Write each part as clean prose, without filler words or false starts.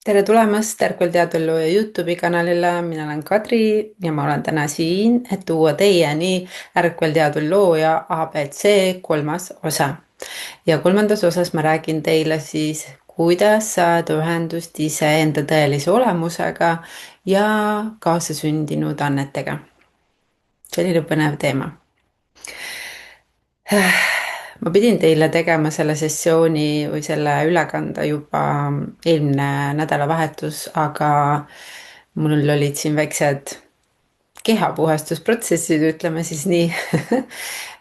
Tere tulemast Tarkvel teadvellooja YouTube'i kanalile, mina olen Kadri ja ma olen täna siin, et tuua teieni Ärkvel teadvellooja ABC kolmas osa. Ja kolmandas osas ma räägin teile siis, kuidas saada ühendust iseenda tõelise olemusega ja kaasasündinud annetega. Selline põnev teema. Ma pidin teile tegema selle sessiooni või selle ülekande juba eelmine nädalavahetus, aga mul olid siin väiksed kehapuhastusprotsessid, ütleme siis nii,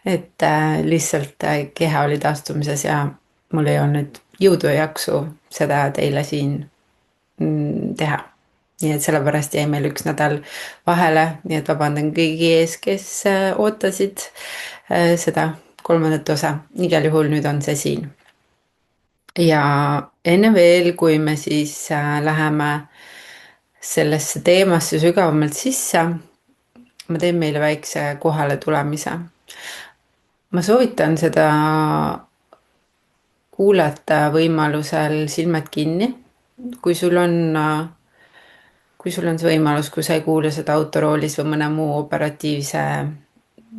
et lihtsalt keha oli taastumises ja mul ei olnud jõudu ja jaksu seda teile siin teha. Nii et sellepärast jäi meil üks nädal vahele, nii et vabandan kõigi ees, kes ootasid seda kolmandat osa. Igal juhul nüüd on see siin. Ja enne veel, kui me siis läheme sellesse teemasse sügavamalt sisse, ma teen meile väikse kohale tulemise. Ma soovitan seda kuulata võimalusel silmad kinni, kui sul on see võimalus, kui sa ei kuule seda autoroolis või mõne muu operatiivse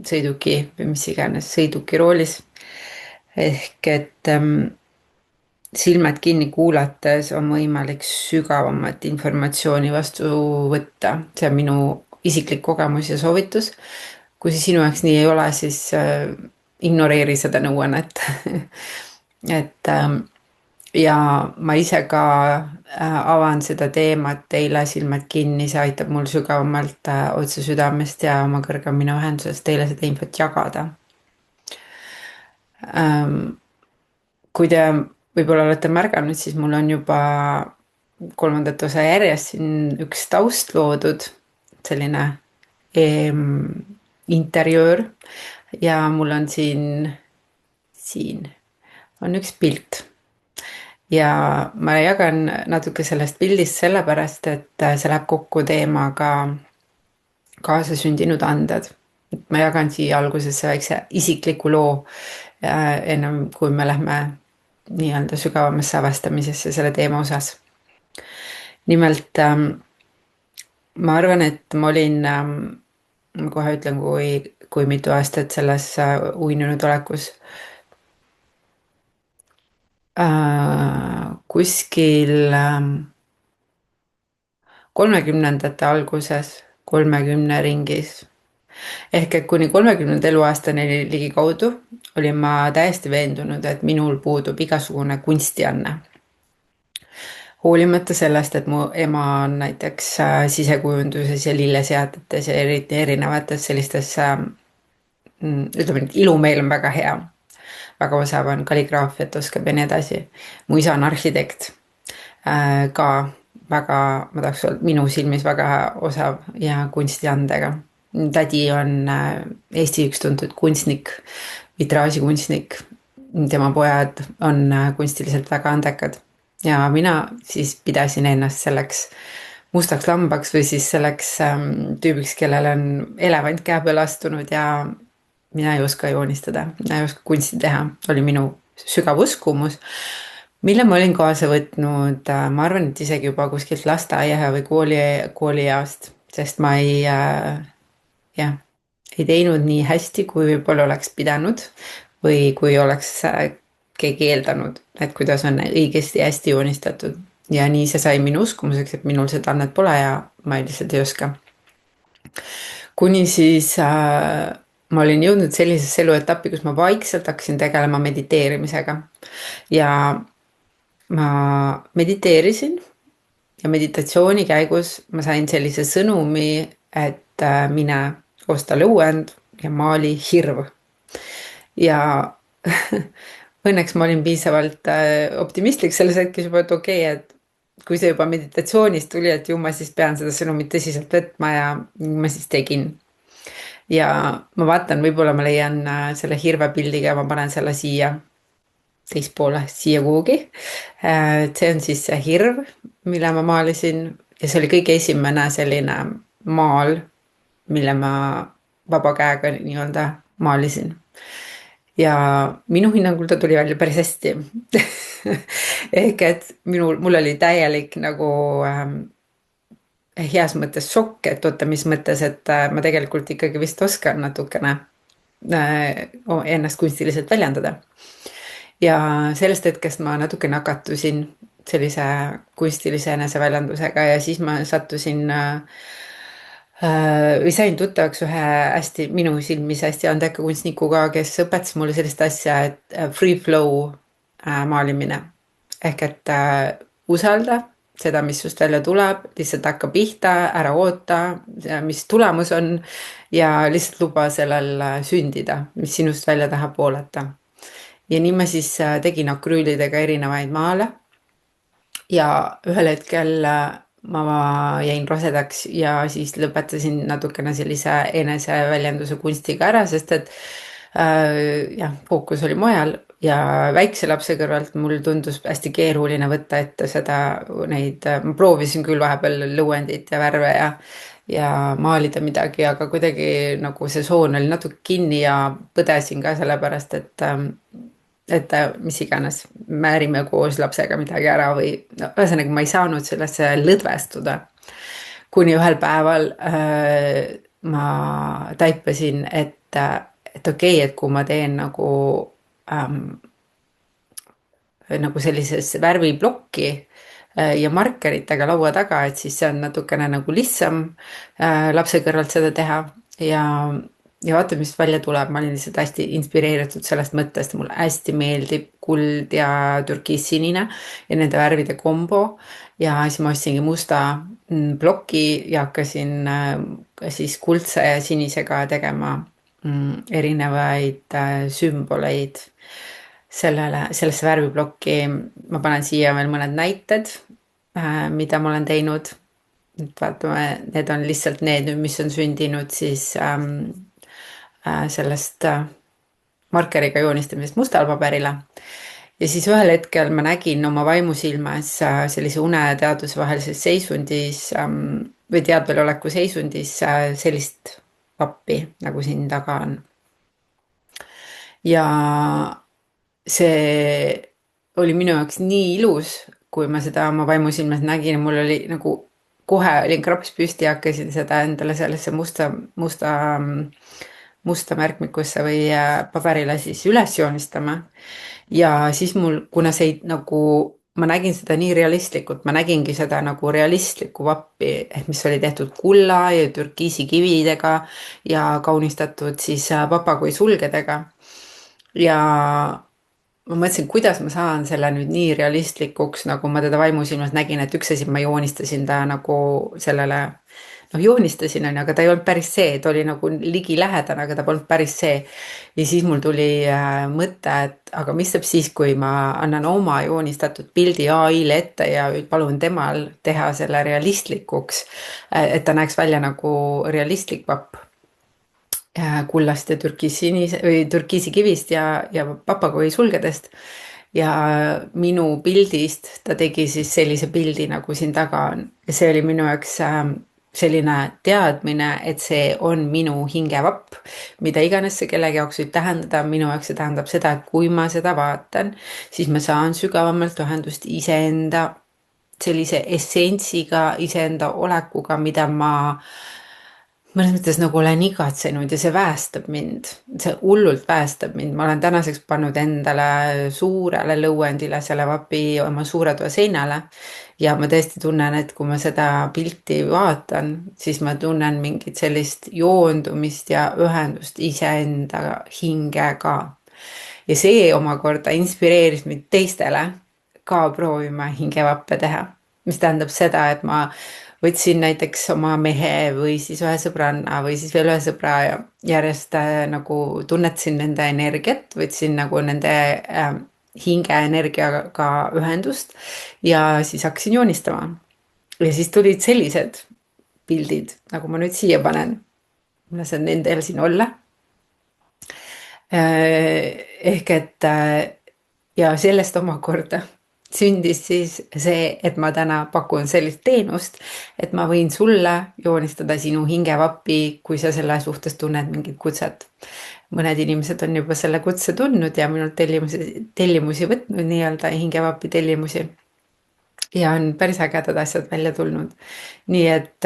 sõiduki või mis iganes sõiduki roolis. Ehk et silmad kinni kuulates on võimalik sügavamat informatsiooni vastu võtta. See on minu isiklik kogemus ja soovitus. Kui see sinu jaoks nii ei ole, siis ignoreeri seda nõuannet. Ja ma ise ka avan seda teemat teile silmad kinni, see aitab mul sügavamalt otse südamest ja oma kõrgemina ühenduses teile seda infot jagada. Kui te võib-olla olete märganud, siis mul on juba kolmandat osa järjest siin üks taust loodud, selline interjöör ja mul on siin on üks pilt. Ja ma jagan natuke sellest pildist sellepärast, et see läheb kokku teemaga kaasasündinud anded. Ma jagan siia algusesse väikse isikliku loo, ennem kui me lähme nii-öelda sügavamasse avastamisesse selle teema osas. Nimelt, ma arvan, et ma olin, ma kohe ütlen, kui mitu aastat selles uinunud olekus. Kuskil 30ndate alguses, 30 ringis. Ehk et kuni 30 eluaastani ligikaudu olin ma täiesti veendunud, et minul puudub igasugune kunstianne. Hoolimata sellest, et mu ema on näiteks sisekujunduses ja lilleseadetes ja erinevates sellistes, ütleme, ilumeel on väga hea. Väga osav on kalligraafiat oskab ja nii edasi. Mu isa on arhitekt, ka väga, ma tahaks öelda, minu silmis väga osav ja kunstiandega. Tädi on Eesti üks tuntud kunstnik, vitraažikunstnik. Tema pojad on kunstiliselt väga andekad. Ja mina siis pidasin ennast selleks mustaks lambaks või siis selleks tüübiks, kellel on elevant käe peal astunud ja mina ei oska joonistada, mina ei oska kunsti teha. Oli minu sügav uskumus, mille ma olin kaasa võtnud, ma arvan, et isegi juba kuskilt lasteaia või koolieast, sest ma ei teinud nii hästi, kui võib-olla oleks pidanud või kui oleks keegi eeldanud, et kuidas on õigesti hästi joonistatud. Ja nii see sai minu uskumuseks, et minul seda annet pole ja ma lihtsalt ei oska. Kuni siis ma olin jõudnud sellisesse eluetappi, kus ma vaikselt hakkasin tegelema mediteerimisega. Ja ma mediteerisin ja meditatsiooni käigus ma sain sellise sõnumi, et mine osta lõuend ja maali hirv. Ja õnneks ma olin piisavalt optimistlik selles hetkes juba, et okei, et kui see juba meditatsioonis tuli, et ju ma siis pean seda sõnumit tõsiselt võtma ja ma siis tegin. Ja ma vaatan, võib-olla ma leian selle hirvepildiga ja ma panen selle siia teispoole, siia kuhugi. See on siis see hirv, mille ma maalisin ja see oli kõige esimene selline maal, mille ma vaba käega nii-öelda maalisin. Ja minu hinnangul ta tuli välja päris hästi. ehk et mul oli täielik nagu heas mõttes šokk, et oota, mis mõttes, et ma tegelikult ikkagi vist oskan natukene ennast kunstiliselt väljendada. Ja sellest hetkest ma natuke nakatusin sellise kunstilise eneseväljendusega ja siis ma sattusin või sain tuttavaks ühe hästi, minu silmis hästi andeka kunstnikuga, kes õpetas mulle sellist asja, et free flow maalimine. Ehk et usalda seda, mis sust välja tuleb, lihtsalt hakka pihta, ära oota, mis tulemus on ja lihtsalt luba sellel sündida, mis sinust välja tahab voolata. Ja nii ma siis tegin akrüülidega erinevaid maale ja ühel hetkel ma jäin rasedaks ja siis lõpetasin natukene sellise eneseväljenduse kunstiga ära, sest et jah, fookus oli mujal ja väikse lapse kõrvalt mul tundus hästi keeruline võtta ette ma proovisin küll vahepeal lõuendit ja värve ja maalida midagi, aga kuidagi nagu see soon oli natuke kinni ja põdesin ka sellepärast, et mis iganes, määrime koos lapsega midagi ära või no, ühesõnaga ma ei saanud sellesse lõdvestuda. Kuni ühel päeval ma taipasin, et okei, et kui ma teen nagu sellises värviblokki ja markeritega laua taga, et siis see on natukene nagu lihtsam lapse kõrvalt seda teha ja vaata, mis välja tuleb, ma olin lihtsalt hästi inspireeritud sellest mõttest, mulle hästi meeldib kuld ja türkiissinine ja nende värvide kombo ja siis ma ostsingi musta ploki ja hakkasin siis kuldse ja sinisega tegema erinevaid sümboleid sellesse värviblokki. Ma panen siia veel mõned näited, mida ma olen teinud. Vaatame, need on lihtsalt need, mis on sündinud siis sellest markeriga joonistamisest mustal paberile. Ja siis ühel hetkel ma nägin oma vaimusilmas sellise uneteaduse vahelises seisundis või teadveloleku seisundis sellist pappi, nagu siin taga on. Ja see oli minu jaoks nii ilus, kui ma seda oma vaimusilmas nägin, mul oli nagu kohe olin kraps püsti ja hakkasin seda endale sellesse musta märkmikusse või paberile siis üles joonistama. Ja siis kuna see nagu ma nägin seda nii realistlikult, ma nägingi seda nagu realistlikku vappi, mis oli tehtud kulla ja türkiisi kividega ja kaunistatud siis papagoi sulgedega. Ja ma mõtlesin, kuidas ma saan selle nüüd nii realistlikuks, nagu ma teda vaimusilmas nägin, et üks asi ma joonistasin ta nagu sellele, joonistasin, aga ta ei olnud päris see, ta oli nagu ligilähedane, aga ta polnud päris see. Ja siis mul tuli mõte, et aga mis saab siis, kui ma annan oma joonistatud pildi AI-le ette ja palun temal teha selle realistlikuks, et ta näeks välja nagu realistlik vapp kullast ja türkiisi kivist ja papagoi sulgedest. Ja minu pildist ta tegi siis sellise pildi, nagu siin taga on. Ja see oli minu jaoks selline teadmine, et see on minu hingevapp, mida iganes see kellegi jaoks võib tähendada. Minu jaoks see tähendab seda, et kui ma seda vaatan, siis ma saan sügavamalt ühendust iseenda sellise essentsiga, iseenda olekuga, mida ma mõnes mõttes nagu olen igatsenud ja see väestab mind, see hullult väestab mind. Ma olen tänaseks pannud endale suurele lõuendile selle vapi oma suure toa seinale ja ma tõesti tunnen, et kui ma seda pilti vaatan, siis ma tunnen mingit sellist joondumist ja ühendust iseenda hingega. Ja see omakorda inspireeris mind teistele ka proovima hingevappe teha, mis tähendab seda, et ma võtsin näiteks oma mehe või siis ühe sõbranna või siis veel ühe sõbra ja järjest nagu tunnetasin nende energiat, võtsin nagu nende hinge energiaga ühendust ja siis hakkasin joonistama. Ja siis tulid sellised pildid, nagu ma nüüd siia panen. Ma lasen nendel siin olla. Ehk et ja sellest omakorda sündis siis see, et ma täna pakun sellist teenust, et ma võin sulle joonistada sinu hingevappi, kui sa selle suhtes tunned mingit kutset. mõned inimesed on juba selle kutse tundnud ja minult tellimusi võtnud, nii-öelda hingevapi tellimusi. Ja on päris ägedad asjad välja tulnud. Nii et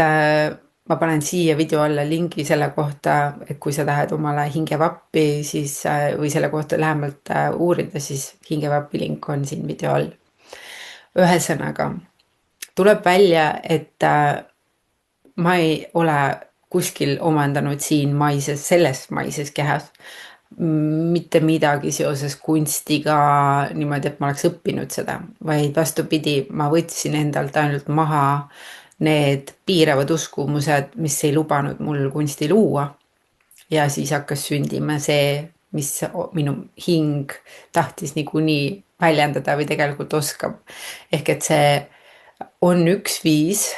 ma panen siia video alla lingi selle kohta, et kui sa tahad omale hingevappi, siis, või selle kohta lähemalt uurida, siis hingevapi link on siin video all. Ühesõnaga, tuleb välja, et ma ei ole kuskil omandanud siin selles maises kehas mitte midagi seoses kunstiga niimoodi, et ma oleks õppinud seda, vaid vastupidi, ma võtsin endalt ainult maha need piiravad uskumused, mis ei lubanud mul kunsti luua. Ja siis hakkas sündima see, mis minu hing tahtis niikuinii väljendada või tegelikult oskab. Ehk et see on üks viis,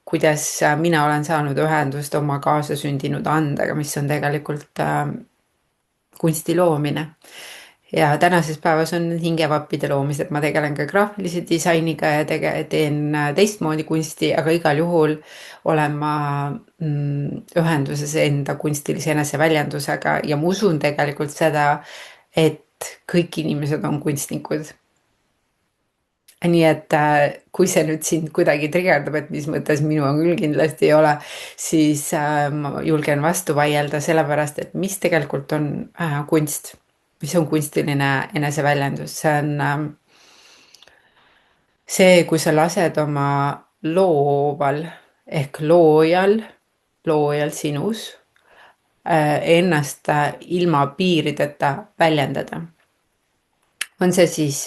kuidas mina olen saanud ühendust oma kaasasündinud andega, mis on tegelikult kunsti loomine. Ja tänases päevas on hingevappide loomised, ma tegelen ka graafilise disainiga ja teen teistmoodi kunsti, aga igal juhul olen ma ühenduses enda kunstilise eneseväljendusega ja ma usun tegelikult seda, et kõik inimesed on kunstnikud. Nii et kui see nüüd sind kuidagi trigerdab, et mis mõttes minu on küll kindlasti ei ole, siis ma julgen vastu vaielda sellepärast, et mis tegelikult on kunst, mis on kunstiline eneseväljendus. See on see, kui sa lased oma looval ehk loojal sinus ennast ilma piirideta väljendada. On see siis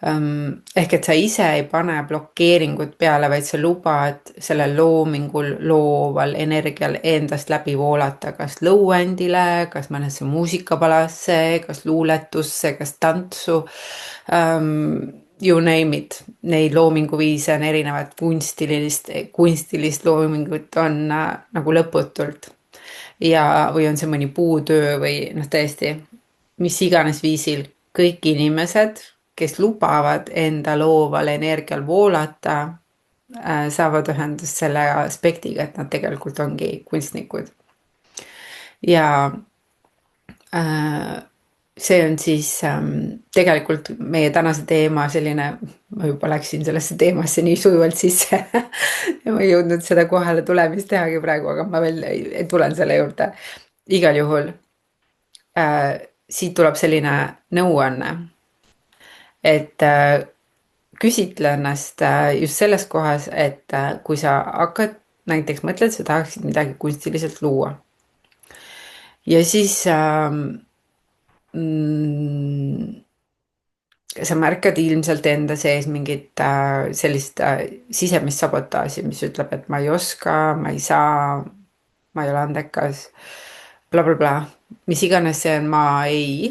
ehk et sa ise ei pane blokeeringut peale, vaid sa lubad sellel loomingul, looval energial endast läbi voolata, kas lõuendile, kas mõnesse muusikapalasse, kas luuletusse, kas tantsu, you name it. Neid loominguviise on erinevad, kunstilist loomingut on nagu lõputult. Või on see mõni puutöö või tõesti, mis iganes viisil, kõik inimesed, kes lubavad enda looval energial voolata, saavad ühendust selle aspektiga, et nad tegelikult ongi kunstnikud. Ja see on siis tegelikult meie tänase teema selline, ma juba läksin sellesse teemasse nii sujuvalt sisse ja ma ei jõudnud seda kohale tulemist tehagi praegu, aga ma veel tulen selle juurde. Igal juhul siit tuleb selline nõuanne, et küsitle ennast just selles kohas, et kui sa hakkad, näiteks mõtled, sa tahaksid midagi kunstiliselt luua. Ja siis sa märkad ilmselt enda sees mingit sellist sisemist sabotaaži, mis ütleb, et ma ei oska, ma ei saa, ma ei ole andekas, bla bla bla. Mis iganes see on, ma ei,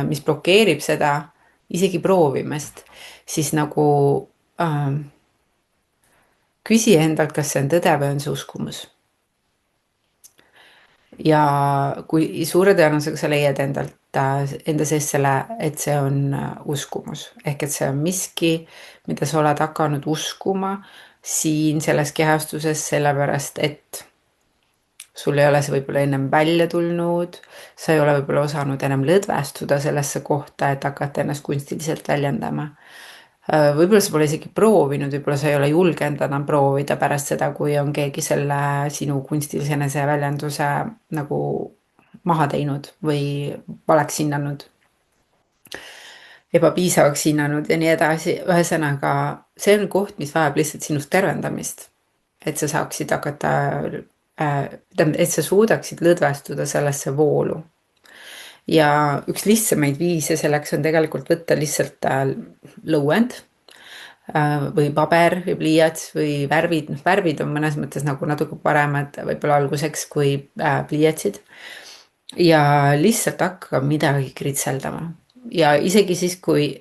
mis blokeerib seda, isegi proovimast, siis nagu küsi endalt, kas see on tõde või on see uskumus. Ja kui suure tõenäosusega sa leiad endalt enda sees selle, et see on uskumus. Ehk et see on miski, mida sa oled hakanud uskuma siin selles kehastuses, sellepärast et sul ei ole see võib-olla ennem välja tulnud, sa ei ole võib-olla osanud enam lõdvestuda sellesse kohta, et hakata ennast kunstiliselt väljendama. Võib-olla sa pole isegi proovinud, võib-olla sa ei ole julgenud enam proovida pärast seda, kui on keegi selle sinu kunstilise eneseväljenduse nagu maha teinud või valeks hinnanud, ebapiisavaks hinnanud ja nii edasi. Ühesõnaga, see on koht, mis vajab lihtsalt sinust tervendamist, et sa saaksid hakata et sa suudaksid lõdvestuda sellesse voolu. Ja üks lihtsamaid viise selleks on tegelikult võtta lihtsalt lõuend või paber või pliiats või värvid. Värvid on mõnes mõttes nagu natuke paremad võib-olla alguseks kui pliiatsid. Ja lihtsalt hakka midagi kritseldama. Ja isegi siis, kui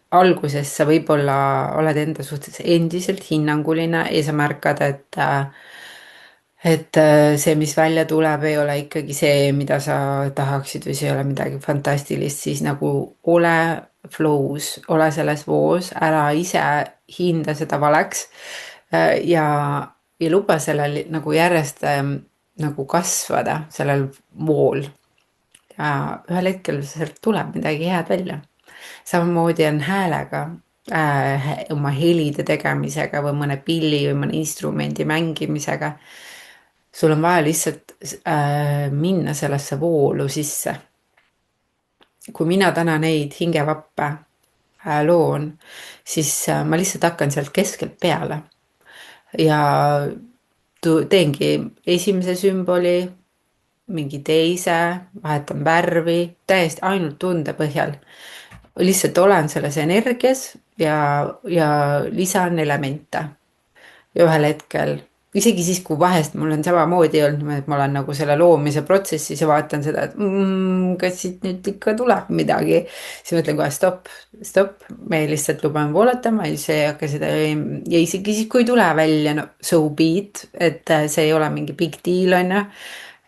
alguses sa võib-olla oled enda suhtes endiselt hinnanguline ja sa märkad, et see, mis välja tuleb, ei ole ikkagi see, mida sa tahaksid või see ei ole midagi fantastilist, siis nagu ole flows, ole selles voos, ära ise hinda seda valeks ja luba sellel nagu järjest nagu kasvada sellel vool ja ühel hetkel sealt tuleb midagi head välja. Samamoodi on häälega, oma helide tegemisega või mõne pilli või mõne instrumendi mängimisega. Sul on vaja lihtsalt minna sellesse voolu sisse. Kui mina täna neid hingevappe loon, siis ma lihtsalt hakkan sealt keskelt peale ja teengi esimese sümboli, mingi teise, vahetan värvi, täiesti ainult tunde põhjal. Lihtsalt olen selles energias ja lisan elemente. Ja ühel hetkel, isegi siis, kui vahest mul on samamoodi olnud, et ma olen nagu selle loomise protsessis ja vaatan seda, et kas siit nüüd ikka tuleb midagi, siis mõtlen kohe stopp, me lihtsalt lubame voolata, ma ei hakka seda ja isegi siis, kui ei tule välja, no so be it, et see ei ole mingi big deal, on ju.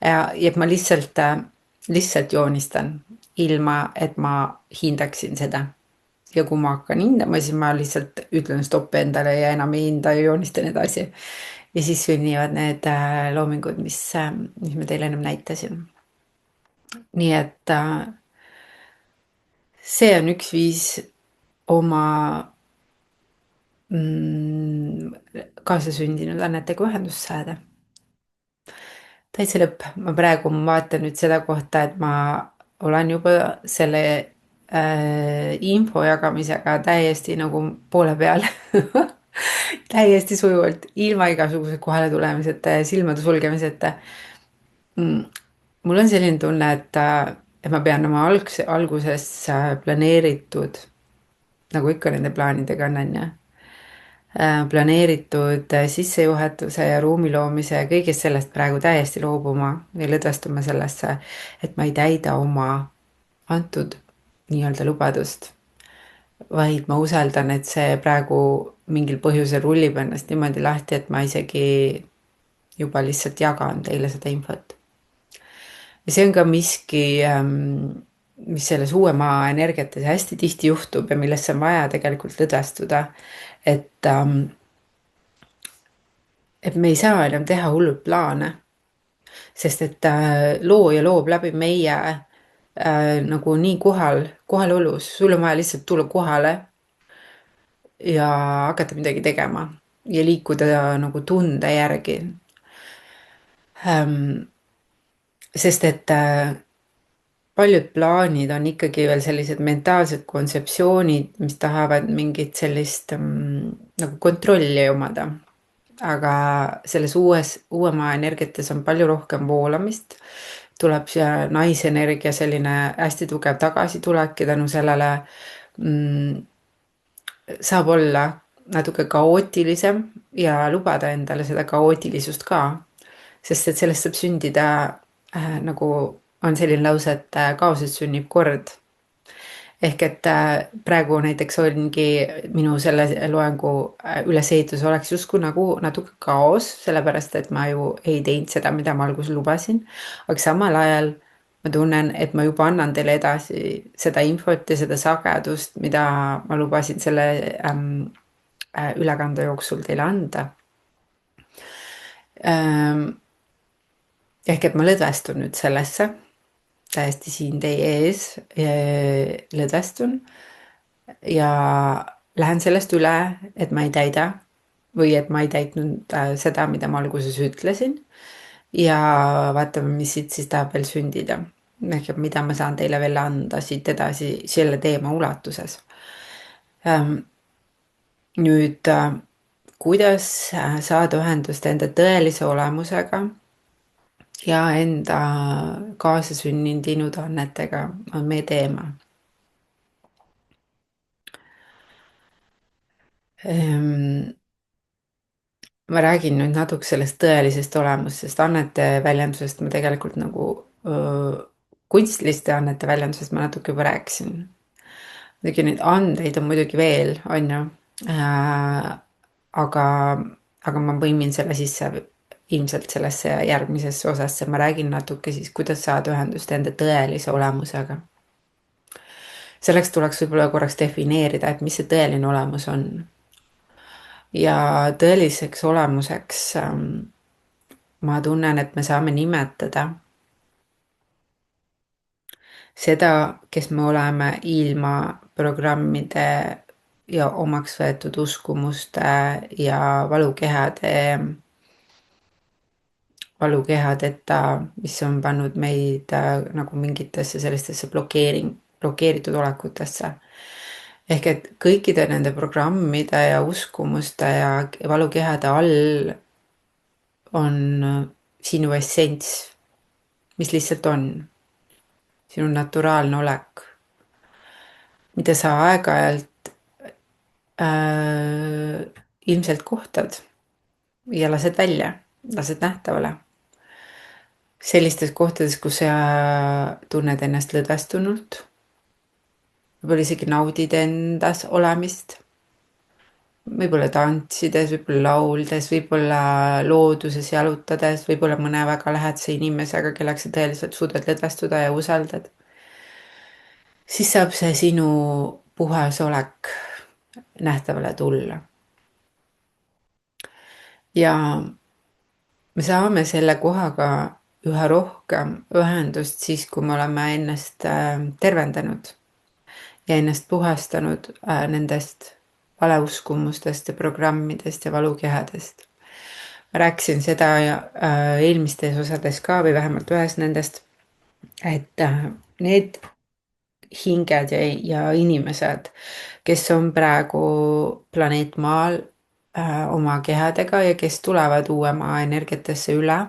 Ja ma lihtsalt joonistan ilma, et ma hindaksin seda. Ja kui ma hakkan hindama, siis ma lihtsalt ütlen stopp endale ja enam ei hinda ja joonistan edasi. Ja siis sünnivad need loomingud, mis ma teile ennem näitasin. Nii et see on üks viis oma kaasasündinud annetega ühendust saada. Täitsa lõpp. Ma praegu vaatan nüüd seda kohta, et ma olen juba selle info jagamisega täiesti nagu poole peal. Täiesti sujuvalt, ilma igasuguse kohale tulemiseta ja silmade sulgemiseta. Mul on selline tunne, et ma pean oma alguses planeeritud, nagu ikka nende plaanidega on ju, planeeritud sissejuhatuse ja ruumi loomise ja kõigest sellest praegu täiesti loobuma ja lõdvestuma sellesse, et ma ei täida oma antud nii-öelda lubadust, vaid ma usaldan, et see praegu mingil põhjusel rullib ennast niimoodi lahti, et ma isegi juba lihtsalt jagan teile seda infot. Ja see on ka miski, mis selles uue maa energiates hästi tihti juhtub ja millesse on vaja tegelikult lõdvestuda, et me ei saa enam teha hullult plaane, sest et looja loob läbi meie nagu nii kohalolus, sul on vaja lihtsalt tulla kohale ja hakata midagi tegema ja liikuda nagu tunde järgi. Sest et paljud plaanid on ikkagi veel sellised mentaalsed kontseptsioonid, mis tahavad mingit sellist nagu kontrolli omada. Aga selles uue maa energiates on palju rohkem voolamist, tuleb see naisenergia selline hästi tugev tagasitulek ja tänu sellele saab olla natuke kaootilisem ja lubada endale seda kaootilisust ka, sest et sellest saab sündida nagu on selline lause, et kaosest sünnib kord. Ehk et praegu näiteks ongi minu selle loengu ülesehitus oleks justkui nagu natuke kaos, sellepärast et ma ju ei teinud seda, mida ma alguses lubasin. Aga samal ajal ma tunnen, et ma juba annan teile edasi seda infot ja seda sagedust, mida ma lubasin selle ülekande jooksul teile anda. Ehk et ma lõdvestun nüüd sellesse. Täiesti siin teie ees lõdvestun ja lähen sellest üle, et ma ei täida või et ma ei täitnud seda, mida ma alguses ütlesin ja vaatame, mis siit siis tahab veel sündida. Ehk et mida ma saan teile veel anda siit edasi selle teema ulatuses. Nüüd, kuidas saada ühendust enda tõelise olemusega ja enda kaasasünninud inudannetega on meie teema. Ma räägin nüüd natuke sellest tõelisest olemusest, annete väljendusest ma tegelikult nagu kunstiliste annete väljendusest ma natuke juba rääkisin. Muidugi neid andeid on muidugi veel, on ju, aga ma põimin selle sisse ilmselt sellesse järgmisesse osasse. Ma räägin natuke siis, kuidas saada ühendust enda tõelise olemusega. Selleks tuleks võib-olla korraks defineerida, et mis see tõeline olemus on. Ja tõeliseks olemuseks ma tunnen, et me saame nimetada seda, kes me oleme ilma programmide ja omaks võetud uskumuste ja valukehadeta, mis on pannud meid nagu mingitesse sellistesse blokeeritud olekutesse. Ehk et kõikide nende programmide ja uskumuste ja valukehade all on sinu essents, mis lihtsalt on, sinu naturaalne olek, mida sa aeg-ajalt ilmselt kohtad ja lased välja, lased nähtavale. Sellistes kohtades, kus sa tunned ennast lõdvestunult, võib-olla isegi naudid endas olemist, võib-olla tantsides, võib-olla lauldes, võib-olla looduses jalutades, võib-olla mõne väga lähedase inimesega, kellega sa tõeliselt suudad lõdvestuda ja usaldad. Siis saab see sinu puhas olek nähtavale tulla. Ja me saame selle kohaga üha rohkem ühendust siis, kui me oleme ennast tervendanud ja ennast puhastanud nendest valeuskumustest ja programmidest ja valukehadest. Ma rääkisin seda eelmistes osades ka või vähemalt ühes nendest, et need hinged ja inimesed, kes on praegu planeet Maal oma kehadega ja kes tulevad uue maa energiatesse üle.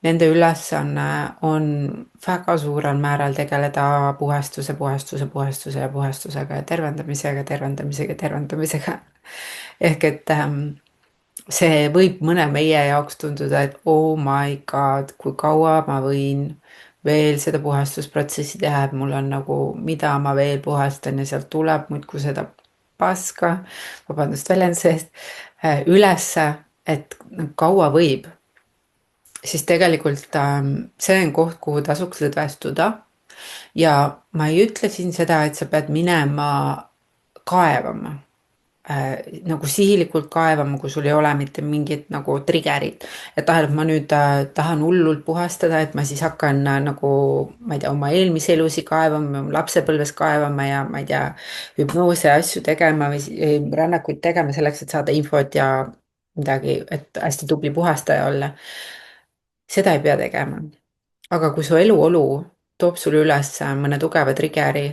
Nende ülesanne on väga suurel määral tegeleda puhastusega ja tervendamisega. Ehk et see võib mõne meie jaoks tunduda, et oh my god, kui kaua ma võin veel seda puhastusprotsessi teha, et mul on nagu, mida ma veel puhastan ja sealt tuleb muudkui seda paska, vabandust väljenduse eest, ülesse, et kaua võib. Siis tegelikult see on koht, kuhu tasuks lõdvestuda. Ja ma ei ütle siin seda, et sa pead minema kaevama. Nagu sihilikult kaevama, kui sul ei ole mitte mingit nagu triggerit. Et ma nüüd tahan hullult puhastada, et ma siis hakkan nagu, ma ei tea, oma eelmise elusi kaevama, lapsepõlves kaevama ja ma ei tea, hüpnoose asju tegema või rännakuid tegema selleks, et saada infot ja midagi, et hästi tubli puhastaja olla. Seda ei pea tegema. Aga kui su eluolu toob sulle üles mõne tugeva triggeri,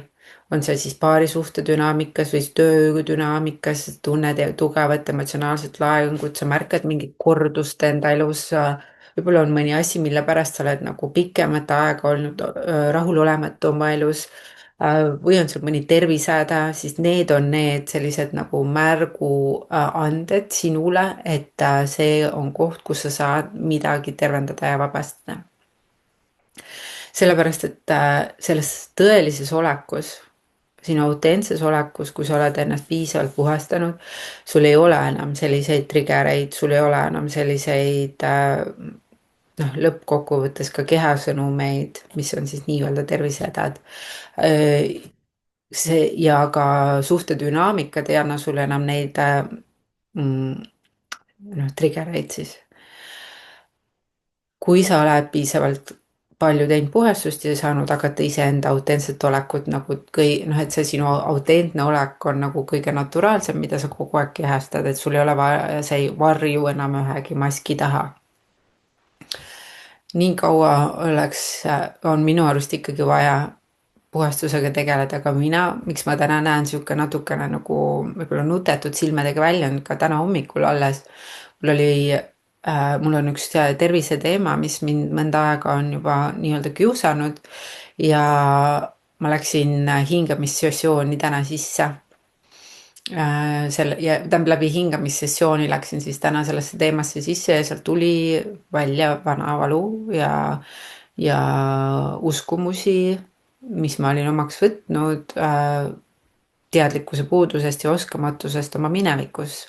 on see siis paarisuhte dünaamikas või töö dünaamikas, tunned tugevat emotsionaalset laengut, sa märkad mingit kordust enda elus, võib-olla on mõni asi, mille pärast sa oled nagu pikemat aega olnud rahulolematu oma elus, või on sul mõni tervisehäda, siis need on need sellised nagu märguanded sinule, et see on koht, kus sa saad midagi tervendada ja vabastada. Sellepärast, et selles tõelises olekus, sinu autentses olekus, kui sa oled ennast piisavalt puhastanud, sul ei ole enam selliseid triggereid, sul ei ole enam selliseid lõppkokkuvõttes ka kehasõnumeid, mis on siis nii-öelda tervisehädad. See ja ka suhtedünaamikad ei anna sulle enam neid triggereid siis. Kui sa oled piisavalt palju teinud puhastust ja saanud hakata iseenda autentset olekut nagu et see sinu autentne olek on nagu kõige naturaalsem, mida sa kogu aeg kehastad, et sul ei ole vaja, sa ei varju enam ühegi maski taha. Nii kaua on minu arust ikkagi vaja puhastusega tegeleda ka mina, miks ma täna näen sihuke natukene nagu võib-olla nutetud silmadega välja, ka täna hommikul alles. Mul on üks terviseteema, mis mind mõnda aega on juba nii-öelda kiusanud ja ma läksin hingamissessiooni täna sisse. Läbi hingamissessiooni läksin siis täna sellesse teemasse sisse ja sealt tuli välja vana valu ja uskumusi, mis ma olin omaks võtnud teadlikkuse puudusest ja oskamatusest oma minevikus.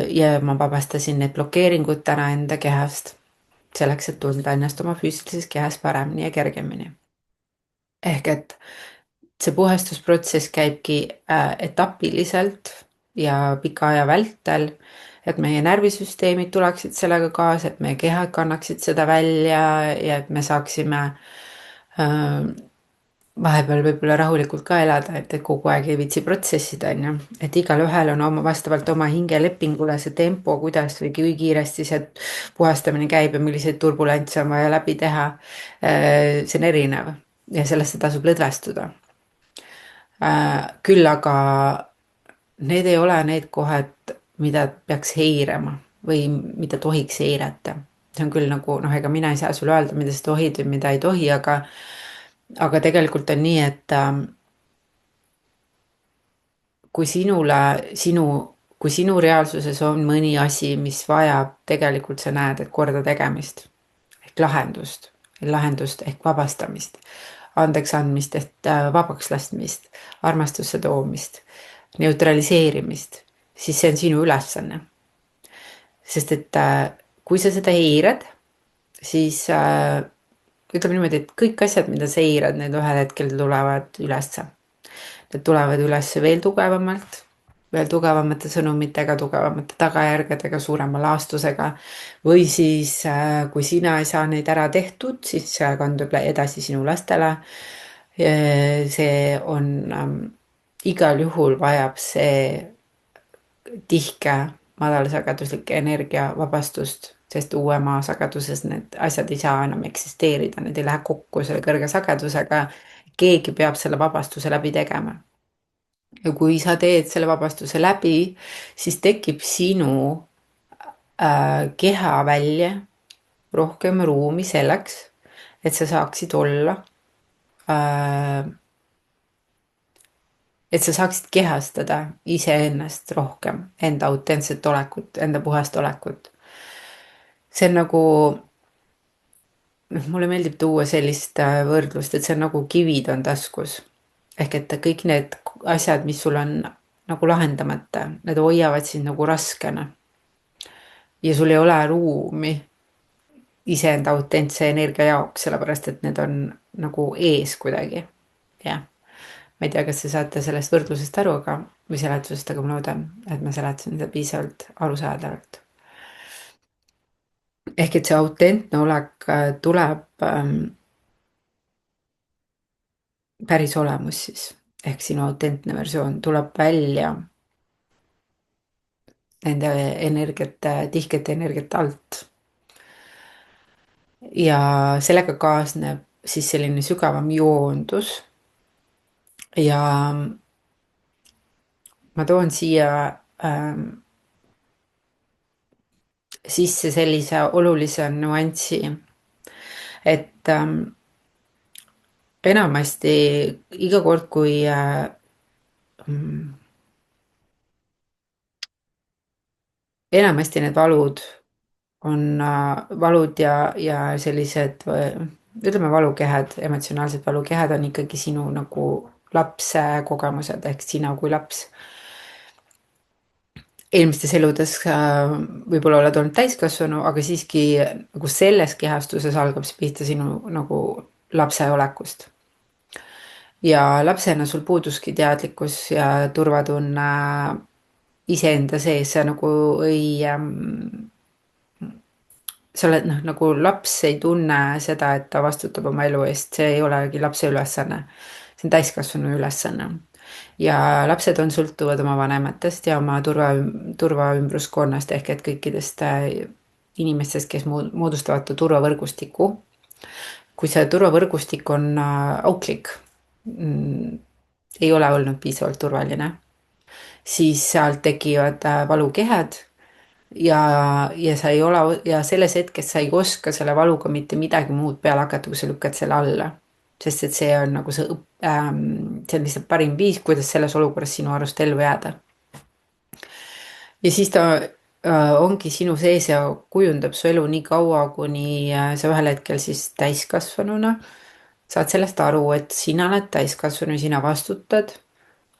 Ja ma vabastasin need blokeeringud täna enda kehast selleks, et tunda ennast oma füüsilises kehas paremini ja kergemini. Ehk et see puhastusprotsess käibki etapiliselt ja pika aja vältel. et meie närvisüsteemid tuleksid sellega kaasa, et meie kehad kannaksid seda välja ja et me saaksime vahepeal võib-olla rahulikult ka elada, et kogu aeg ei viitsi protsessida, on ju. Et igalühel on vastavalt oma hingelepingule see tempo, kuidas või kui kiiresti see puhastamine käib ja milliseid turbulentse on vaja läbi teha. See on erinev ja sellesse tasub lõdvestuda. Küll aga need ei ole need kohad, mida peaks heirama või mida tohiks eirata. See on küll nagu, ega mina ei saa sulle öelda, mida sa tohid või mida ei tohi, aga tegelikult on nii, et kui sinu reaalsuses on mõni asi, mis vajab tegelikult sa näed, et korda tegemist ehk lahendust ehk vabastamist, andeks andmist ehk vabaks laskmist, armastusse toomist, neutraliseerimist, siis see on sinu ülesanne. Sest et kui sa seda eirad, siis ütleme niimoodi, et kõik asjad, mida sa eirad, need ühel hetkel tulevad ülesse. Need tulevad üles veel tugevamalt, veel tugevamate sõnumitega, tugevamate tagajärgedega, suurema laastusega. Või siis, kui sina ei saa neid ära tehtud, siis kandub edasi sinu lastele. See on, igal juhul vajab see tihke, madalsageduslik energia vabastust, sest uue maa sageduses need asjad ei saa enam eksisteerida, need ei lähe kokku selle kõrge sagedusega. Keegi peab selle vabastuse läbi tegema. Ja kui sa teed selle vabastuse läbi, siis tekib sinu keha välja rohkem ruumi selleks, et sa saaksid olla, et sa saaksid kehastada iseennast rohkem, enda autentset olekut, enda puhast olekut. See on nagu, mulle meeldib tuua sellist võrdlust, et see on nagu kivid on taskus. Ehk et kõik need asjad, mis sul on nagu lahendamata, need hoiavad sind nagu raskena. Ja sul ei ole ruumi iseenda autentse energia jaoks, sellepärast et need on nagu ees kuidagi. Jah. Ma ei tea, kas te saate sellest võrdlusest aru, või seletusest, aga ma loodan, et ma seletasin seda piisavalt arusaadavalt. Ehk et see autentne olek tuleb päris olemus siis, ehk sinu autentne versioon tuleb välja nende energiate, tihkete energiate alt. Ja sellega kaasneb siis selline sügavam joondus. Ja ma toon siia sisse sellise olulise nüanssi, et enamasti iga kord, kui enamasti need valud on valud ja sellised, ütleme valukehad, emotsionaalsed valukehad on ikkagi sinu nagu lapse kogemused ehk sina kui laps. Eelmistes eludes võib-olla oled olnud täiskasvanu, aga siiski nagu selles kehastuses algab see pihta sinu nagu lapse olekust. Ja lapsena sul puuduski teadlikkus ja turvatunne iseenda sees, sa nagu sa oled nagu laps ei tunne seda, et ta vastutab oma elu eest, see ei olegi lapse ülesanne. See on täiskasvanu ülesanne. Ja lapsed on sõltuvad oma vanematest ja oma turvaümbruskonnast ehk et kõikidest inimestest, kes moodustavad turvavõrgustiku. Kui see turvavõrgustik on auklik, ei ole olnud piisavalt turvaline, siis sealt tekivad valukehad ja sa ei ole, ja selles hetkes sa ei oska selle valuga mitte midagi muud peale hakata, kui sa lükkad selle alla. Sest et see on nagu see on lihtsalt parim viis, kuidas selles olukorras sinu arust ellu jääda. Ja siis ta ongi sinu sees ja kujundab su elu nii kaua, kuni sa ühel hetkel siis täiskasvanuna saad sellest aru, et sina oled täiskasvanu, sina vastutad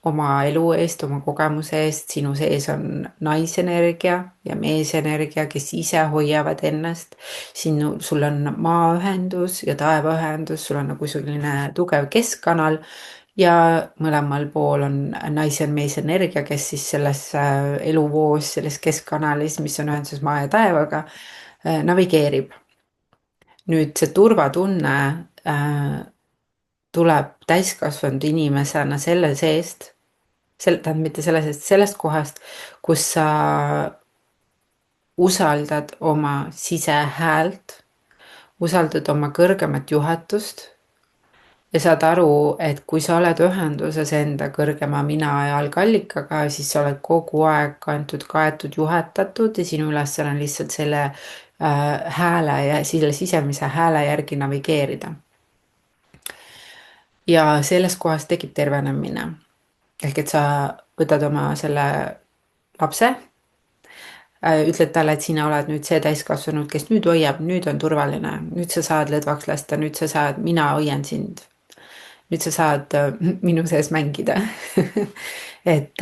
oma elu eest, oma kogemuse eest, sinu sees on naisenergia ja meesenergia, kes ise hoiavad ennast. Sul on maaühendus ja taevaühendus, sul on nagu selline tugev keskkanal ja mõlemal pool on naise mees energia, kes siis selles eluvoos, selles keskkanalis, mis on ühenduses maa ja taevaga, navigeerib. Nüüd see turvatunne tuleb täiskasvanud inimesena selle seest, tähendab mitte selle seest, sellest kohast, kus sa usaldad oma sisehäält, usaldad oma kõrgemat juhatust ja saad aru, et kui sa oled ühenduses enda kõrgema mina ja algallikaga, siis sa oled kogu aeg kantud, kaetud, juhatatud ja sinu ülesanne on lihtsalt selle hääle ja selle sisemise hääle järgi navigeerida. Ja selles kohas tekib tervenemine. Ehk et sa võtad oma selle lapse, ütled talle, et sina oled nüüd see täiskasvanud, kes nüüd hoiab, nüüd on turvaline, nüüd sa saad lõdvaks lasta, nüüd sa saad, mina hoian sind. Nüüd sa saad minu sees mängida. et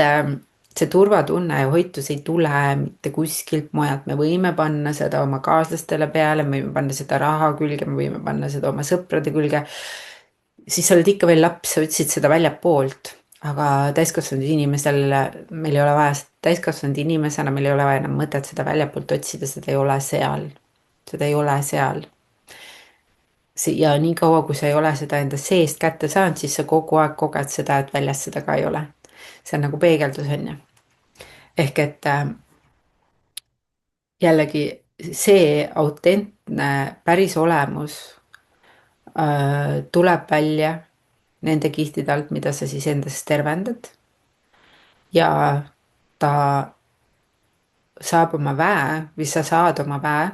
see turvatunne ja hoitus ei tule mitte kuskilt mujalt, me võime panna seda oma kaaslastele peale, me võime panna seda raha külge, me võime panna seda oma sõprade külge. Siis sa oled ikka veel laps, sa otsid seda väljapoolt, aga täiskasvanud inimesel meil ei ole vaja, täiskasvanud inimesena meil ei ole vaja enam mõtet seda väljapoolt otsida, seda ei ole seal. Seda ei ole seal. Ja nii kaua, kui sa ei ole seda enda seest kätte saanud, siis sa kogu aeg koged seda, et väljas seda ka ei ole. See on nagu peegeldus, on ju. Ehk et jällegi see autentne päris olemus tuleb välja nende kihtide alt, mida sa siis endas tervendad. Ja ta saab oma väe või sa saad oma väe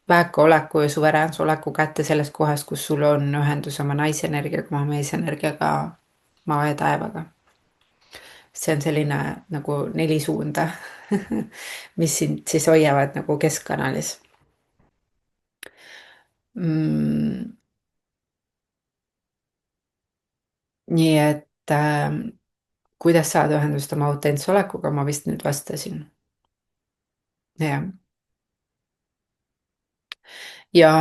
väeka oleku ja suveräänse oleku kätte selles kohas, kus sul on ühendus oma naisenergiaga, oma meesenergiaga, maa ja taevaga. See on selline nagu 4 suunda, mis sind siis hoiavad nagu keskkanalis. Nii et kuidas saada ühendust oma autentse olekuga, ma vist nüüd vastasin. Jah. Ja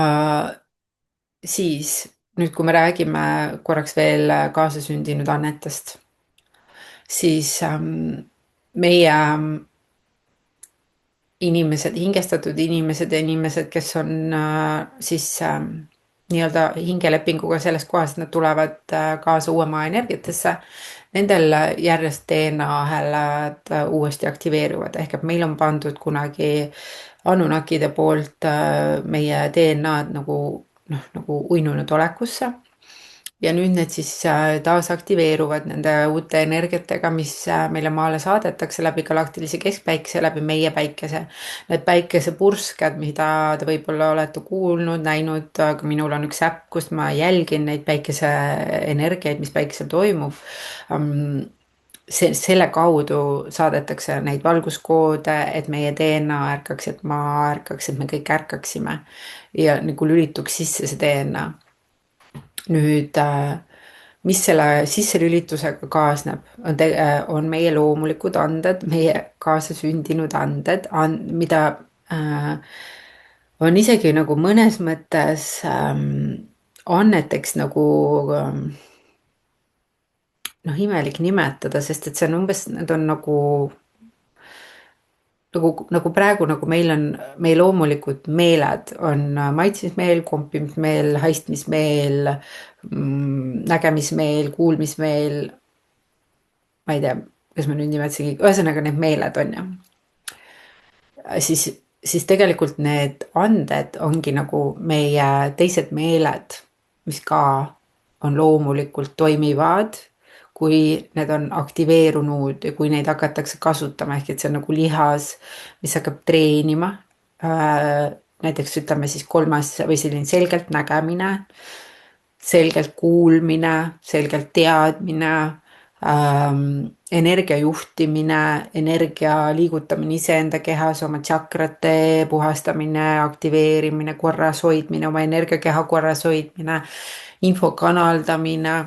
siis nüüd, kui me räägime korraks veel kaasasündinud annetest, siis meie inimesed, hingestatud inimesed ja inimesed, kes on siis nii-öelda hingelepinguga selles kohas, et nad tulevad kaasa uue maa energiatesse, nendel järjest DNA-hääled uuesti aktiveeruvad, ehk et meil on pandud kunagi Anunnakide poolt meie DNA-d nagu uinunud olekusse. Ja nüüd need siis taas aktiveeruvad nende uute energiatega, mis meile maale saadetakse läbi galaktilise keskpäikese, läbi meie päikese. Need päikesepursked, mida te võib-olla olete kuulnud, näinud, aga minul on üks äpp, kust ma jälgin neid päikese energiaid, mis päikesel toimub. Selle kaudu saadetakse neid valguskoode, et meie DNA ärkaks, et maa ärkaks, et me kõik ärkaksime ja nagu lülituks sisse see DNA. Nüüd, mis selle sisselülitusega kaasneb, on meie loomulikud anded, meie kaasasündinud anded, mida on isegi nagu mõnes mõttes anneteks nagu imelik nimetada, sest et see on umbes, need on nagu praegu, nagu meil on, meie loomulikud meeled on maitsmismeel, kompimismeel, haistmismeel, nägemismeel, kuulmismeel. Ma ei tea, kas ma nüüd nimetasingi, ühesõnaga need meeled on ju. Siis tegelikult need anded ongi nagu meie teised meeled, mis ka on loomulikult toimivad, kui need on aktiveerunud ja kui neid hakatakse kasutama, ehk et see on nagu lihas, mis hakkab treenima. Näiteks ütleme siis 3. või selline selgelt nägemine, selgelt kuulmine, selgelt teadmine, energia juhtimine, energia liigutamine iseenda kehas, oma tšakrate puhastamine, aktiveerimine, korras hoidmine, oma energiakeha korras hoidmine, info kanaldamine.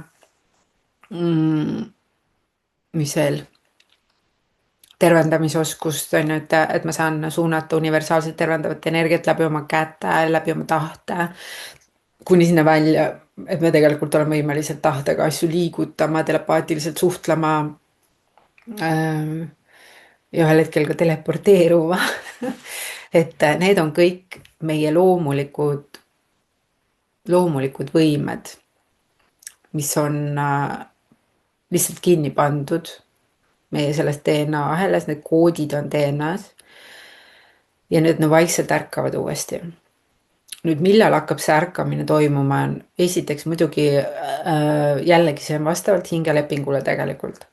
Mis veel? Tervendamisoskust on ju, et ma saan suunata universaalselt tervendavat energiat läbi oma käte, läbi oma tahte. kuni sinna välja, et me tegelikult oleme võimelised tahtega asju liigutama, telepaatiliselt suhtlema ja ühel hetkel ka teleporteeruma. et need on kõik meie loomulikud võimed, mis on lihtsalt kinni pandud meie selles DNA ahelas, need koodid on DNA-s. ja nüüd nad vaikselt ärkavad uuesti. Nüüd, millal hakkab see ärkamine toimuma, on esiteks muidugi jällegi see on vastavalt hingelepingule tegelikult.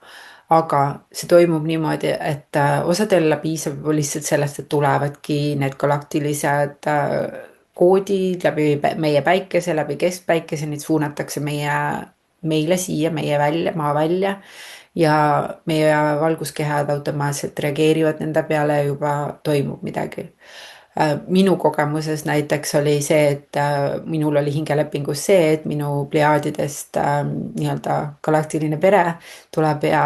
Aga see toimub niimoodi, et osadel piisab lihtsalt sellest, et tulevadki need galaktilised koodid läbi meie päikese, läbi keskpäikese, neid suunatakse meile siia, maa välja ja meie valguskehad automaatselt reageerivad nende peale ja juba toimub midagi. Minu kogemuses näiteks oli see, et minul oli hingelepingus see, et minu plejaadidest nii-öelda galaktiline pere tuleb ja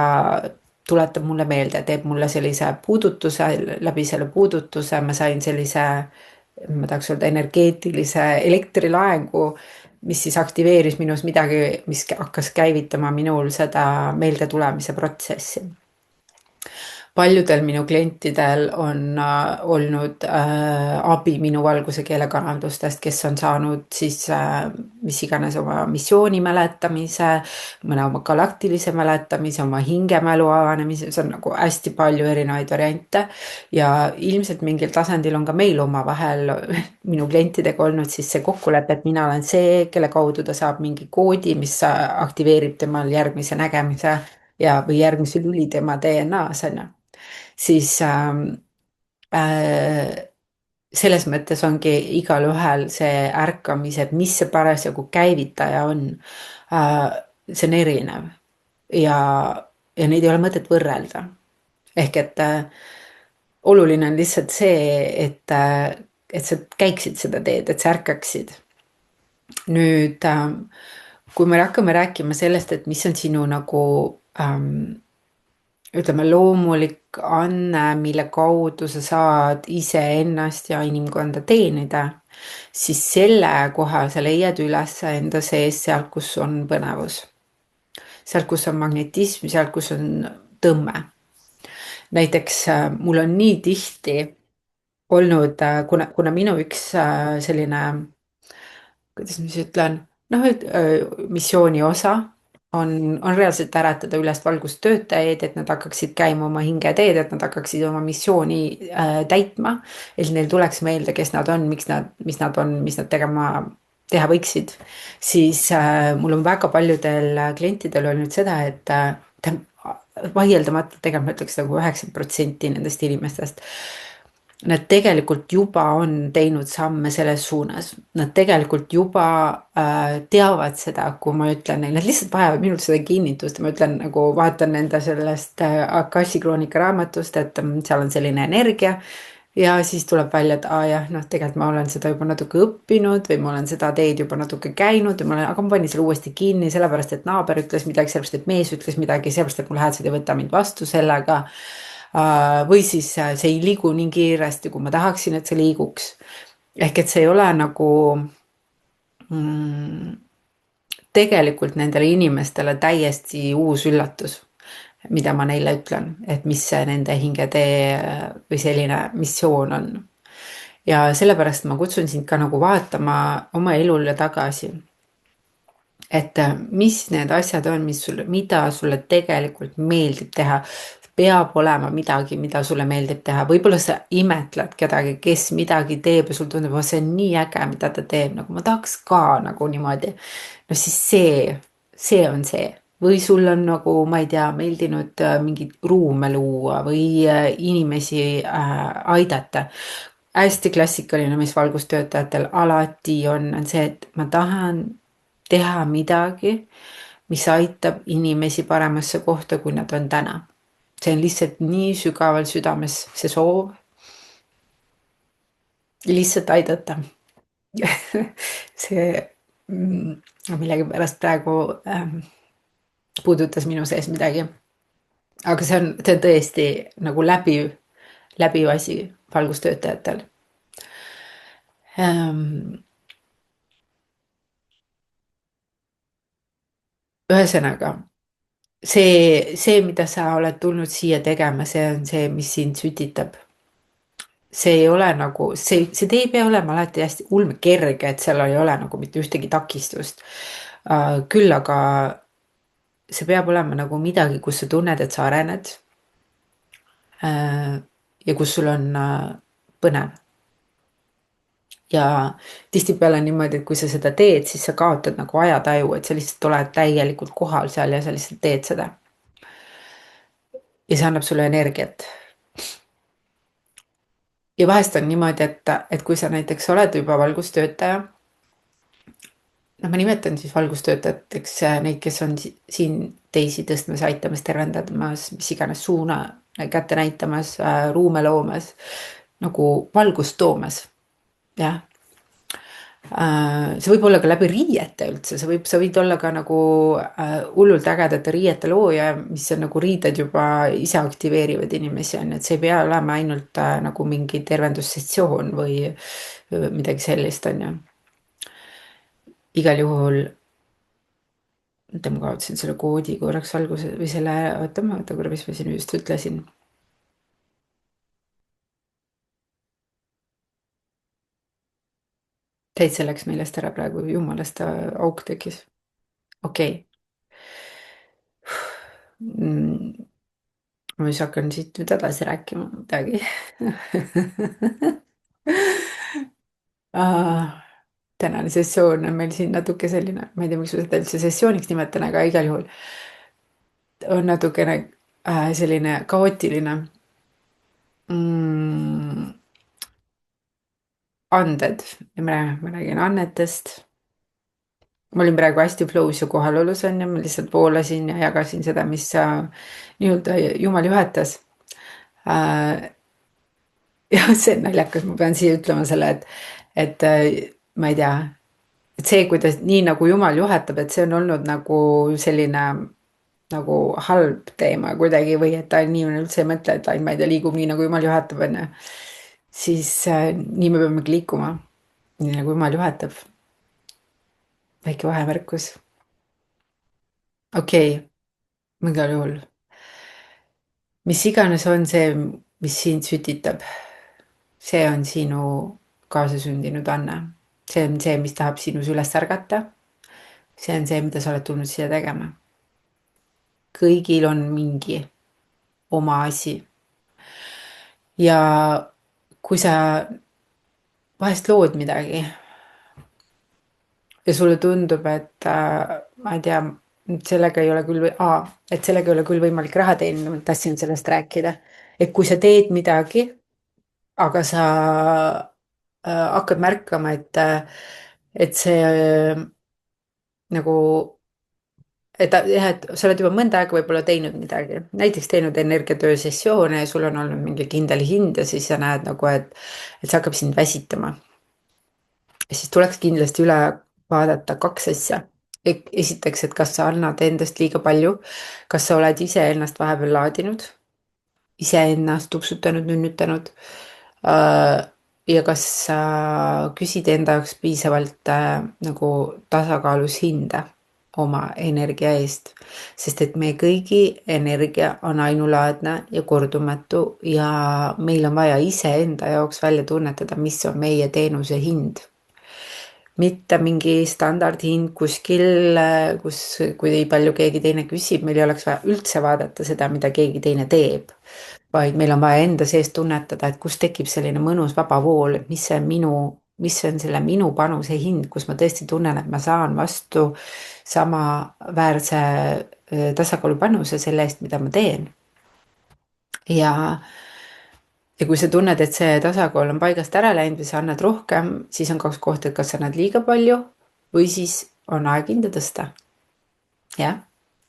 tuletab mulle meelde, teeb mulle sellise puudutuse, läbi selle puudutuse ma sain sellise, ma tahaks öelda energeetilise elektrilaengu, mis siis aktiveeris minus midagi, mis hakkas käivitama minul seda meelde tulemise protsessi. Paljudel minu klientidel on olnud abi minu valguse keelekanaldustest, kes on saanud siis mis iganes oma missiooni mäletamise, mõne oma galaktilise mäletamise, oma hingemälu avanemise, see on nagu hästi palju erinevaid variante ja ilmselt mingil tasandil on ka meil omavahel minu klientidega olnud siis see kokkulepe, et mina olen see, kelle kaudu ta saab mingi koodi, mis aktiveerib temal järgmise nägemise või järgmise lüli tema DNA-s on ju. Siis selles mõttes ongi igalühel see ärkamise, et mis see parasjagu käivitaja on, see on erinev ja neid ei ole mõtet võrrelda. Ehk et oluline on lihtsalt see, et sa käiksid seda teed, et sa ärkaksid. Nüüd, kui me hakkame rääkima sellest, et mis on sinu nagu ütleme, loomulik anne, mille kaudu sa saad iseennast ja inimkonda teenida, siis selle koha sa leiad üles enda sees sealt, kus on põnevus. Sealt, kus on magnetism, sealt, kus on tõmme. Näiteks mul on nii tihti olnud, kuna minu üks selline, kuidas ma siis ütlen, missiooni osa on reaalselt äratada üles valgustöötajaid, et nad hakkaksid käima oma hingeteed, et nad hakkaksid oma missiooni täitma, et neil tuleks meelde, kes nad on, mis nad on, mis nad teha võiksid. Siis mul on väga paljudel klientidel olnud seda, et vaieldamatult tegelikult ma ütleks nagu 90% nendest inimestest, nad tegelikult juba on teinud samme selles suunas. Nad tegelikult juba teavad seda, kui ma ütlen neile, nad lihtsalt vajavad minult seda kinnitust. Ma ütlen nagu, vaatan nende sellest Akashi kroonika raamatust, et seal on selline energia ja siis tuleb välja, et jah, tegelikult ma olen seda juba natuke õppinud või ma olen seda teed juba natuke käinud, aga ma panin selle uuesti kinni, sellepärast, et naaber ütles midagi, sellepärast, et mees ütles midagi, sellepärast, et mul häädsed ei võta mind vastu sellega. Või siis see ei liigu nii kiiresti, kui ma tahaksin, et see liiguks. Ehk et see ei ole nagu tegelikult nendele inimestele täiesti uus üllatus, mida ma neile ütlen, et mis see nende hingetee või selline missioon on. Ja sellepärast ma kutsun sind ka nagu vaatama oma elule tagasi. Et mis need asjad on, mida sulle tegelikult meeldib teha. Peab olema midagi, mida sulle meeldib teha. Võib-olla sa imetled kedagi, kes midagi teeb ja sul tundub, et see on nii äge, mida ta teeb, nagu ma tahaks ka nagu niimoodi. No siis see on see. Või sul on nagu, ma ei tea, meeldinud mingit ruume luua või inimesi aidata. Hästi klassikaline, mis valgustöötajatel alati on see, et ma tahan teha midagi, mis aitab inimesi paremasse kohta, kui nad on täna. See on lihtsalt nii sügaval südames see soov lihtsalt aidata. See millegipärast praegu puudutas minu sees midagi. Aga see on tõesti nagu läbiv asi valgustöötajatel. ühesõnaga, mida sa oled tulnud siia tegema, see on see, mis sind sütitab. See ei ole nagu, see tee ei pea olema alati hästi ulmekerge, et seal ei ole nagu mitte ühtegi takistust. Küll aga see peab olema nagu midagi, kus sa tunned, et sa arened. Ja kus sul on põnev. Ja tihtipeale on niimoodi, et kui sa seda teed, siis sa kaotad nagu ajataju, et sa lihtsalt oled täielikult kohal seal ja sa lihtsalt teed seda. Ja see annab sulle energiat. Ja vahest on niimoodi, et kui sa näiteks oled juba valgustöötaja, no ma nimetan siis valgustöötajateks neid, kes on siin teisi tõstmas, aitamas, tervendamas, mis iganes suuna kätte näitamas, ruume loomas, nagu valgust toomas. Jah. See võib olla ka läbi riiete üldse, sa võid olla ka nagu hullult ägedate riiete looja, mis on nagu riided juba ise aktiveerivad inimesi, on ju, et see ei pea olema ainult nagu mingi tervendussessioon või midagi sellist, on ju. Igal juhul, oota, ma kaotasin selle koodi korraks alguse või selle, oota korra, mis ma siin just ütlesin. Täitsa läks meelest ära praegu, jumalast auk tekkis. Okei. Ma siis hakkan siit nüüd edasi rääkima midagi. Tänane sessioon on meil siin natuke selline, ma ei tea, miks ma seda üldse sessiooniks nimetan, aga igal juhul on natukene selline kaootiline. Anded ja ma räägin annetest. Ma olin praegu hästi flow's ja kohalolus on ju, ma lihtsalt voolasin ja jagasin seda, mis nii-öelda Jumal juhatas. Ja see on naljakas, ma pean siia ütlema selle, et ma ei tea, et see, kuidas nii nagu Jumal juhatab, et see on olnud nagu selline nagu halb teema kuidagi või et ta inimene üldse ei mõtle, et ta, ma ei tea, liigub nii nagu Jumal juhatab, on ju. Siis nii me peamegi liikuma, nii nagu Jumal juhatab. Väike vahemärkus. Okei, igal juhul. Mis iganes on see, mis sind sütitab, see on sinu kaasasündinud anne. See on see, mis tahab sinus üles ärgata. See on see, mida sa oled tulnud siia tegema. Kõigil on mingi oma asi. Ja kui sa vahest lood midagi ja sulle tundub, et ma ei tea, sellega ei ole küll, et sellega ei ole küll võimalik raha teenida, ma tahtsin sellest rääkida. Et kui sa teed midagi, aga sa hakkad märkama, et see nagu, et sa oled juba mõnda aega võib-olla teinud midagi, näiteks teinud energiatöö sessioone ja sul on olnud mingi kindel hind ja siis sa näed nagu, et see hakkab sind väsitama. Ja siis tuleks kindlasti üle vaadata kaks asja. Esiteks, et kas sa annad endast liiga palju, kas sa oled iseennast vahepeal laadinud, iseennast tupsutanud, nünnütanud. Ja kas sa küsid enda jaoks piisavalt nagu tasakaalus hinda oma energia eest, sest et meie kõigi energia on ainulaadne ja kordumatu ja meil on vaja iseenda jaoks välja tunnetada, mis on meie teenuse hind. Mitte mingi standardhind kuskil, kus, kui palju keegi teine küsib, meil ei oleks vaja üldse vaadata seda, mida keegi teine teeb. Vaid meil on vaja enda sees tunnetada, et kus tekib selline mõnus vaba vool, et mis on selle minu panuse hind, kus ma tõesti tunnen, et ma saan vastu samaväärse tasakaalu panuse selle eest, mida ma teen. Ja kui sa tunned, et see tasakaal on paigast ära läinud või sa annad rohkem, siis on kaks kohta, et kas sa annad liiga palju või siis on aeg hinda tõsta. Jah,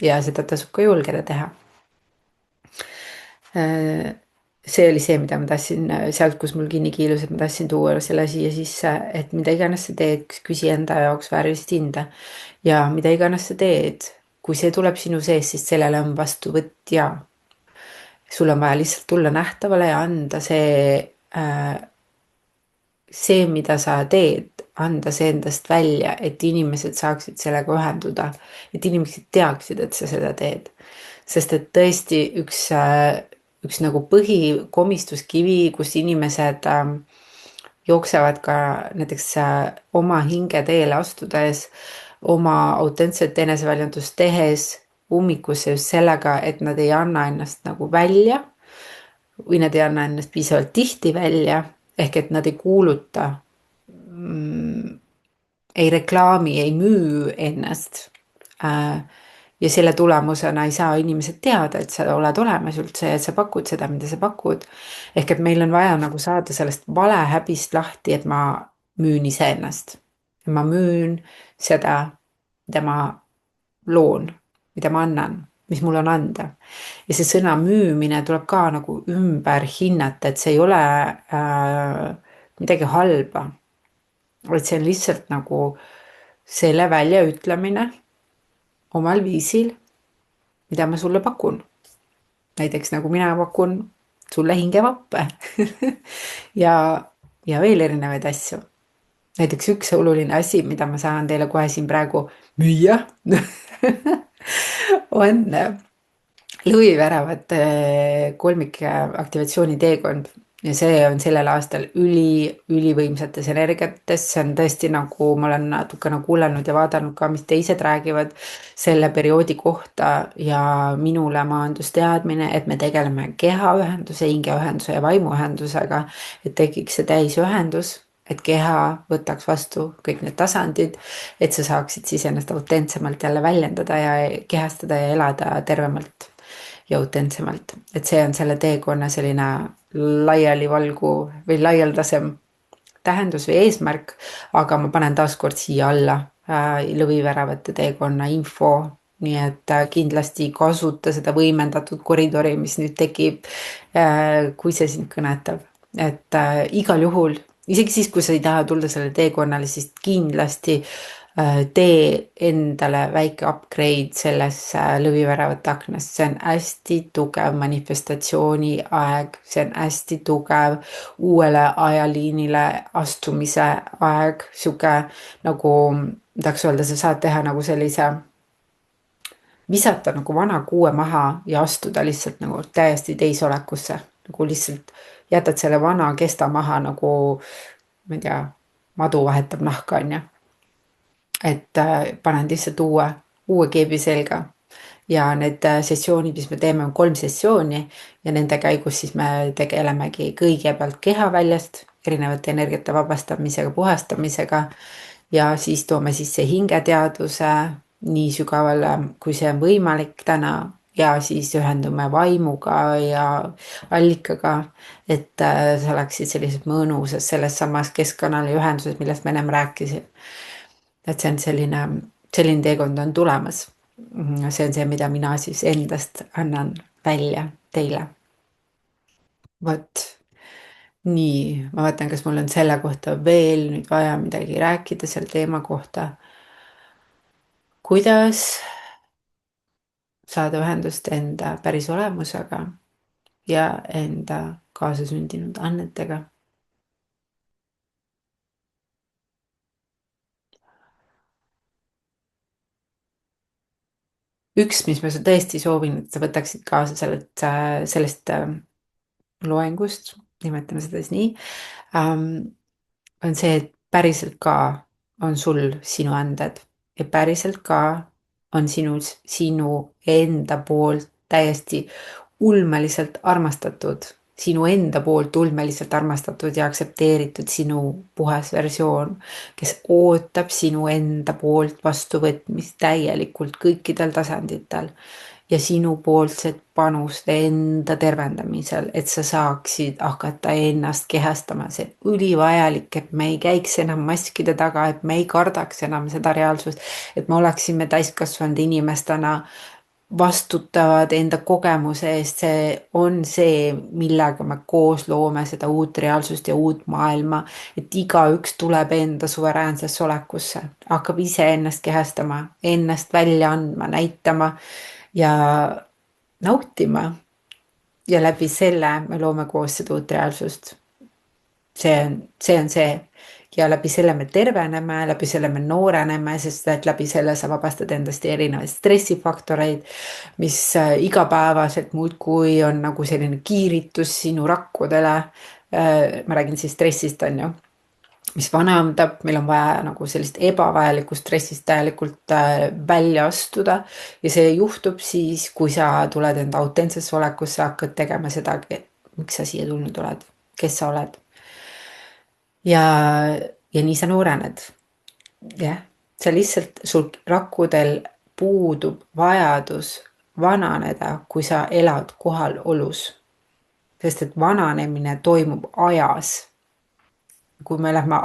ja seda tasub ka julgeda teha. See oli see, mida ma tahtsin sealt, kus mul kinni kiilus, et ma tahtsin tuua selle siia sisse, et mida iganes sa teed, küsi enda jaoks väärilist hinda ja mida iganes sa teed, kui see tuleb sinu sees, siis sellele on vastuvõtja. Sul on vaja lihtsalt tulla nähtavale ja anda see, mida sa teed, anda see endast välja, et inimesed saaksid sellega ühenduda, et inimesed teaksid, et sa seda teed. Sest et tõesti üks nagu põhikomistuskivi, kus inimesed jooksevad ka näiteks oma hingeteele astudes, oma autentset eneseväljendust tehes ummikusse just sellega, et nad ei anna ennast nagu välja või nad ei anna ennast piisavalt tihti välja, ehk et nad ei kuuluta, ei reklaami, ei müü ennast. Ja selle tulemusena ei saa inimesed teada, et sa oled olemas üldse ja et sa pakud seda, mida sa pakud. Ehk et meil on vaja nagu saada sellest valehäbist lahti, et ma müün iseennast. Ma müün seda, mida ma loon, mida ma annan, mis mul on anda. Ja see sõna müümine tuleb ka nagu ümber hinnata, et see ei ole midagi halba. Vaid see on lihtsalt nagu selle väljaütlemine omal viisil, mida ma sulle pakun. Näiteks nagu mina pakun sulle hingevappe ja veel erinevaid asju. Näiteks üks oluline asi, mida ma saan teile kohe siin praegu müüa on lõviväravate kolmikaktivatsiooni teekond. Ja see on sellel aastal ülivõimsates energiates. See on tõesti nagu ma olen natukene kuulanud ja vaadanud ka, mis teised räägivad selle perioodi kohta ja minule maandus teadmine, et me tegeleme kehaühenduse, hingeühenduse ja vaimuühendusega, et tekiks see täisühendus, et keha võtaks vastu kõik need tasandid, et sa saaksid siis ennast autentsemalt jälle väljendada ja kehastada ja elada tervemalt ja autentsemalt. Et see on selle teekonna selline laialivalgu või laialdasem tähendus või eesmärk, aga ma panen taaskord siia alla lõviväravate teekonna info, nii et kindlasti kasuta seda võimendatud koridori, mis nüüd tekib, kui see sind kõnetab. Et igal juhul, isegi siis, kui sa ei taha tulla selle teekonnale, siis kindlasti tee endale väike upgrade selles lõviväravate aknas. See on hästi tugev manifestatsiooni aeg, see on hästi tugev uuele ajaliinile astumise aeg, sihuke nagu, tahaks öelda, sa saad teha nagu sellise, visata nagu vana kuue maha ja astuda lihtsalt nagu täiesti teisolekusse, nagu lihtsalt jätad selle vana kesta maha nagu, ma ei tea, madu vahetab nahka, onju. Et panen lihtsalt uue keebi selga ja need sessioonid, mis me teeme, on 3 sessiooni ja nende käigus siis me tegelemegi kõigepealt kehaväljast erinevate energiate vabastamisega, puhastamisega ja siis toome sisse hingeteadvuse nii sügavale, kui see on võimalik täna ja siis ühendume vaimuga ja allikaga, et sa oleksid sellises mõnusas selles samas keskkonnas ja ühenduses, millest me ennem rääkisin. Et see on selline teekond on tulemas. See on see, mida mina siis endast annan välja teile. Vot. Nii, ma vaatan, kas mul on selle kohta veel nüüd vaja midagi rääkida selle teema kohta. Kuidas saada ühendust enda päris olemusega ja enda kaasasündinud annetega. Üks, mis ma tõesti soovin, et sa võtaksid kaasa sellest loengust, nimetame seda siis nii, on see, et päriselt ka on sul sinu anded ja päriselt ka on sinu enda poolt täiesti ulmeliselt armastatud, sinu enda poolt ulmeliselt armastatud ja aktsepteeritud sinu puhas versioon, kes ootab sinu enda poolt vastuvõtmist täielikult kõikidel tasanditel ja sinu poolset panust enda tervendamisel, et sa saaksid hakata ennast kehastama. See ülivajalik, et me ei käiks enam maskide taga, et me ei kardaks enam seda reaalsust, et me oleksime täiskasvanud inimestena vastutavad enda kogemuse eest. See on see, millega me koos loome seda uut reaalsust ja uut maailma, et igaüks tuleb enda suveräänsesse olekusse, hakkab ise ennast kehastama, ennast välja andma, näitama ja nautima ja läbi selle me loome koos seda uut reaalsust. See on see ja läbi selle me terveneme, läbi selle me nooreneme, sest et läbi selle sa vabastad endast erinevaid stressifaktoreid, mis igapäevaselt muudkui on nagu selline kiiritus sinu rakkudele. Ma räägin siis stressist, on ju, mis vanandab, meil on vaja nagu sellist ebavajalikust stressist täielikult välja astuda. Ja see juhtub siis, kui sa tuled enda autentsesse olekusse, hakkad tegema seda, miks sa siia tulnud oled, kes sa oled. ja nii sa noorened. jah, sa lihtsalt, sul rakkudel puudub vajadus vananeda, kui sa elad kohalolus. sest et vananemine toimub ajas. kui me lähme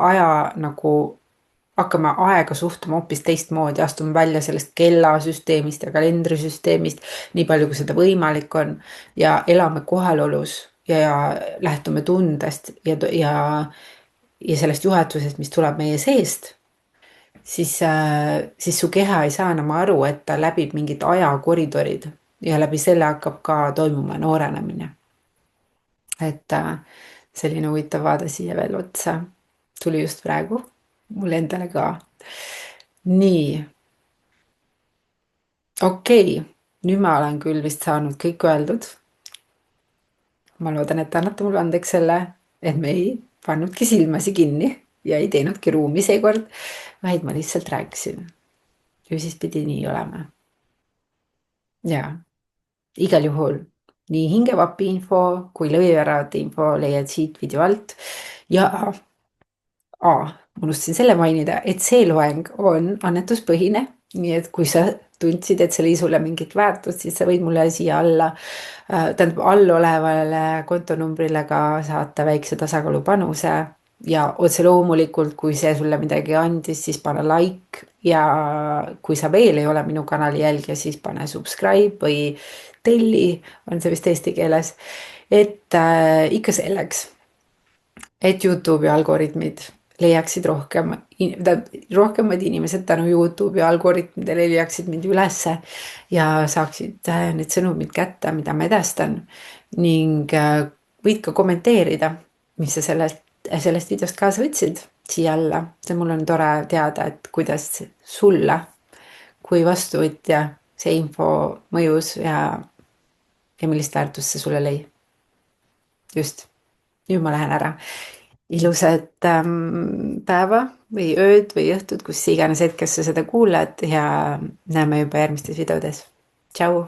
hakkame aega suhtuma hoopis teistmoodi, astume välja sellest kellasüsteemist ja kalendrisüsteemist, nii palju kui seda võimalik on, ja elame kohalolus ja lähtume tundest ja sellest juhatusest, mis tuleb meie seest, siis su keha ei saa enam aru, et ta läbib mingid ajakoridorid ja läbi selle hakkab ka toimuma noorenemine. Et selline huvitav vaade siia veel otsa tuli just praegu, mulle endale ka. nii. okei, nüüd ma olen küll vist saanud kõik öeldud. ma loodan, et te annate mulle andeks selle, et me ei pannudki silmasi kinni ja ei teinudki ruumi seekord, vaid ma lihtsalt rääkisin. ju siis pidi nii olema. jaa, igal juhul nii hingevapi info kui lõviväravate info leiad siit video alt. ja unustasin selle mainida, et see loeng on annetuspõhine, nii et kui sa tundsid, et see lõi sulle mingit väärtust, siis sa võid mulle siia alla, tähendab allolevale kontonumbrile ka saata väikse tasakaalupanuse. ja otse loomulikult, kui see sulle midagi andis, siis pane like, ja kui sa veel ei ole minu kanali jälgija, siis pane subscribe või telli, on see vist eesti keeles. et ikka selleks, et Youtube'i algoritmid leiaksid rohkemad inimesed tänu Youtube'i algoritmidele leiaksid mind ülesse ja saaksid need sõnumid kätte, mida ma edastan. ning võid ka kommenteerida, mis sa sellest videost kaasa võtsid siia alla. see mul on tore teada, et kuidas sulle kui vastuvõtja see info mõjus ja millist väärtust see sulle lõi. just, nüüd ma lähen ära. Ilusat päeva või ööd või õhtut, kus iganes hetkes sa seda kuulad, ja näeme juba järgmistes videodes. Tšau!